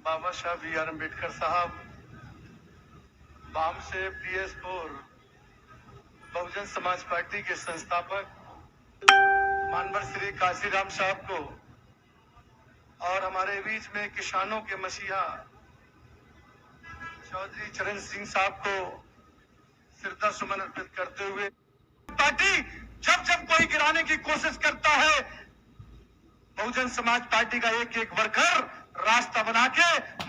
बाबा साहब B are Ambedkar साहब, balm से PS4 बहुजन समाज पार्टी के संस्थापक मानवर श्री काशीराम साहब को और हमारे बीच में किसानों के मसीहा चौधरी चरण सिंह साहब को श्रद्धा सुमन अर्पित करते हुए, पार्टी जब जब कोई गिराने की कोशिश करता है, बहुजन समाज पार्टी का एक एक वर्कर रास्ता बना के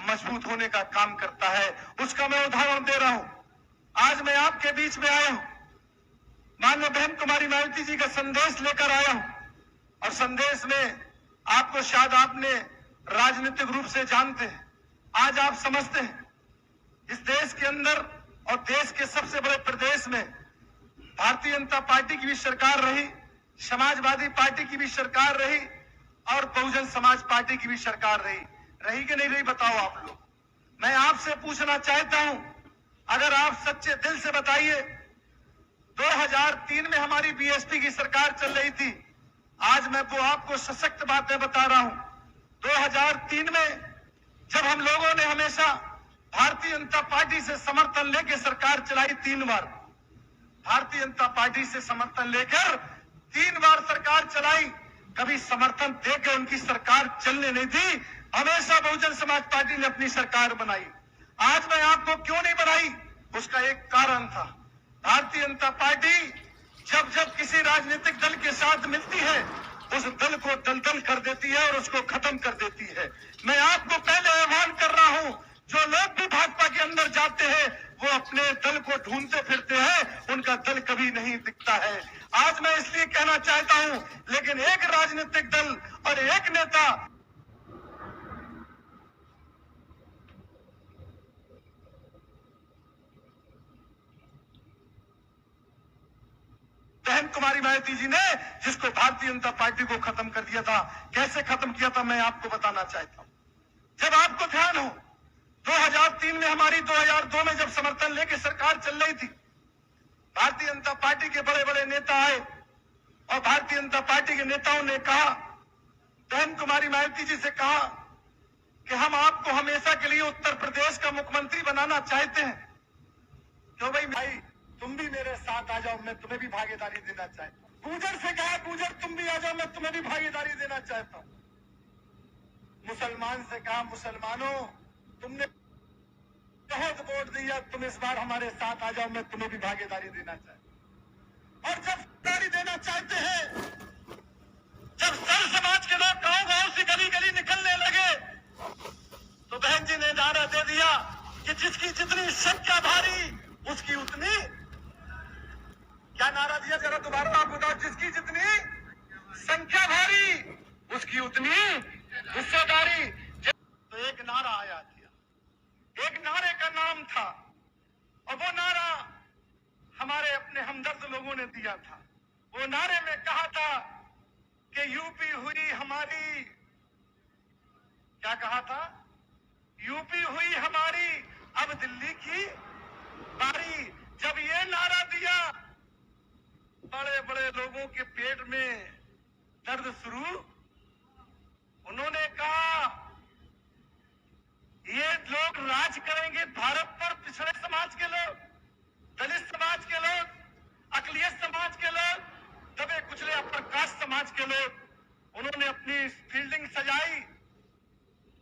मजबूत होने का काम करता है। उसका मैं उदाहरण दे रहा हूं। आज मैं आपके बीच में आया हूं, माननीय बहन कुमारी मायावती जी का संदेश लेकर आया हूं, और संदेश में आपको शायद आपने राजनीतिक रूप से जानते हैं, आज आप समझते हैं इस देश के अंदर और देश के सबसे बड़े प्रदेश में भारतीय जनता पार्टी की भी सरकार रही, समाजवादी पार्टी की भी सरकार रही और बहुजन समाज पार्टी की भी सरकार रही कि नहीं रही, बताओ आप लोग। मैं आपसे पूछना चाहता हूं, अगर आप सच्चे दिल से बताइए, 2003 में हमारी बीएसपी की सरकार चल रही थी। आज मैं वो आपको सशक्त बातें बता रहा हूं। 2003 में जब हम लोगों ने हमेशा भारतीय जनता पार्टी से समर्थन लेकर सरकार चलाई, 3 बार भारतीय जनता पार्टी से समर्थन लेकर 3 बार सरकार चलाई, कभी समर्थन देकर उनकी सरकार चलने नहीं दी। हमेशा बहुजन समाज पार्टी ने अपनी सरकार बनाई। आज मैं आपको क्यों नहीं बनाई, उसका एक कारण था। भारतीय जनता पार्टी जब जब किसी राजनीतिक दल के साथ मिलती है, उस दल को दलदल कर देती है और उसको खत्म कर देती है। मैं आपको पहले आह्वान कर रहा हूं, जो लोग भी भाजपा के अंदर जाते हैं वो अपने दल को ढूंढते फिरते हैं, उनका दल कभी नहीं दिखता है। आज मैं इसलिए कहना चाहता हूं, लेकिन एक राजनीतिक दल और एक नेता बहन कुमारी मायावती जी ने, जिसको भारतीय जनता पार्टी को खत्म कर दिया था, कैसे खत्म किया था मैं आपको बताना चाहता हूं। जब आपको ध्यान हो, 2003 में हमारी 2002 में जब समर्थन लेके सरकार चल रही थी, भारतीय जनता पार्टी के बड़े बड़े नेता आए और भारतीय जनता पार्टी के नेताओं ने कहा, बहन कुमारी मायावती जी से कहा कि हम आपको हमेशा के लिए उत्तर प्रदेश का मुख्यमंत्री बनाना चाहते हैं। क्यों भाई तुम भी मेरे साथ आ जाओ, मैं तुम्हें भी भागीदारी देना चाहता हूं। गुजर से कहा, गुजर तुम भी आ जाओ, मैं तुम्हें भी भागीदारी देना चाहता हूं। मुसलमान से कहा, मुसलमानों तुमने बहुत वोट दिया, तुम इस बार हमारे साथ आ जाओ, मैं तुम्हें भी भागीदारी देना चाहता हूं। और जब भागीदारी देना चाहते हैं, जब सर्व समाज के लोग गांव गांव से गली गली निकलने लगे, तो बहन जी ने नारा दे दिया कि जिसकी जितनी संख्या भारी उसकी उतनी, क्या नारा दिया, जरा दोबारा आप बताओ, जिसकी जितनी संख्या भारी उसकी उतनी हिस्सेदारी। तो एक नारा आया था, एक नारे का नाम था, और वो नारा हमारे अपने हमदर्द लोगों ने दिया था। वो नारे में कहा था कि यूपी हुई हमारी, क्या कहा था, यूपी हुई हमारी अब दिल्ली की बारी। जब ये नारा दिया, बड़े बड़े लोगों के पेट में दर्द शुरू, उन्होंने कहा ये लोग राज करेंगे भारत पर, पिछड़े समाज के लोग, दलित समाज के लोग, अकलियत समाज के लोग, दबे कुचले अपर कास्ट समाज के लोग। उन्होंने अपनी फील्डिंग सजाई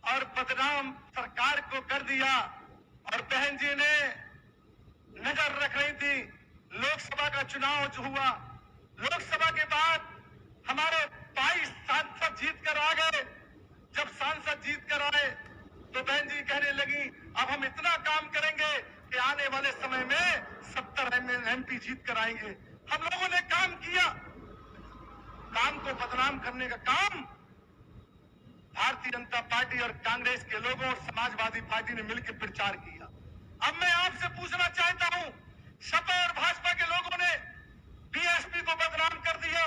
और बदनाम सरकार को कर दिया। और बहन जी ने नजर रख रही थी, लोकसभा का चुनाव जो हुआ, लोकसभा के बाद हमारे 22 सांसद जीत कर आ गए। जब सांसद जीत कर आए तो बहन जी कहने लगी, अब हम इतना काम करेंगे कि आने वाले समय में 70 MP जीत कर आएंगे। हम लोगों ने काम किया, काम को बदनाम करने का काम भारतीय जनता पार्टी और कांग्रेस के लोगों और समाजवादी पार्टी ने मिलकर प्रचार किया। अब मैं आपसे पूछना चाहता हूं, सपा और भाजपा के लोगों ने बीएसपी को बदनाम कर दिया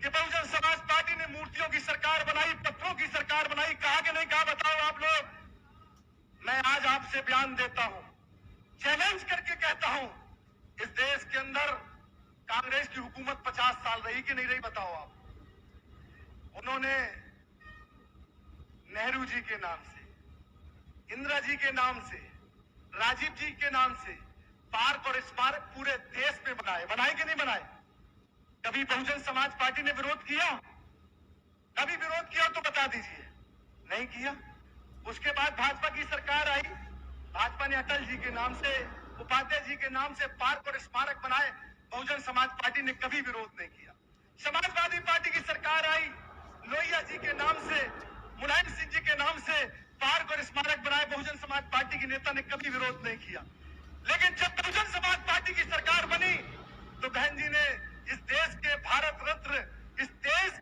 कि बहुजन समाज पार्टी ने मूर्तियों की सरकार बनाई, पत्थरों की सरकार बनाई। कहा कि नहीं कहा, बताओ आप लोग। मैं आज आपसे बयान देता हूं, चैलेंज करके कहता हूं, इस देश के अंदर कांग्रेस की हुकूमत 50 साल रही कि नहीं रही, बताओ आप। उन्होंने नेहरू जी के नाम से, इंदिरा जी के नाम से, राजीव जी के नाम से पार्क और स्मारक पूरे देश में बनाए कि नहीं बनाए? कभी बहुजन समाज पार्टी ने विरोध किया? कभी विरोध किया तो बता दीजिए। नहीं किया। उसके बाद भाजपा की सरकार आई, भाजपा ने अटल जी के नाम से, उपाध्याय जी के नाम से पार्क और स्मारक बनाए, बहुजन समाज पार्टी ने कभी विरोध नहीं किया। समाजवादी पार्टी की सरकार आई, लोहिया जी के नाम से, मुलायम सिंह जी के नाम से पार्क और स्मारक बनाए, बहुजन समाज पार्टी के नेता ने कभी विरोध नहीं किया। लेकिन जब बहुजन समाज पार्टी की सरकार बनी तो बहन जी ने इस देश के भारत रत्न, इस देश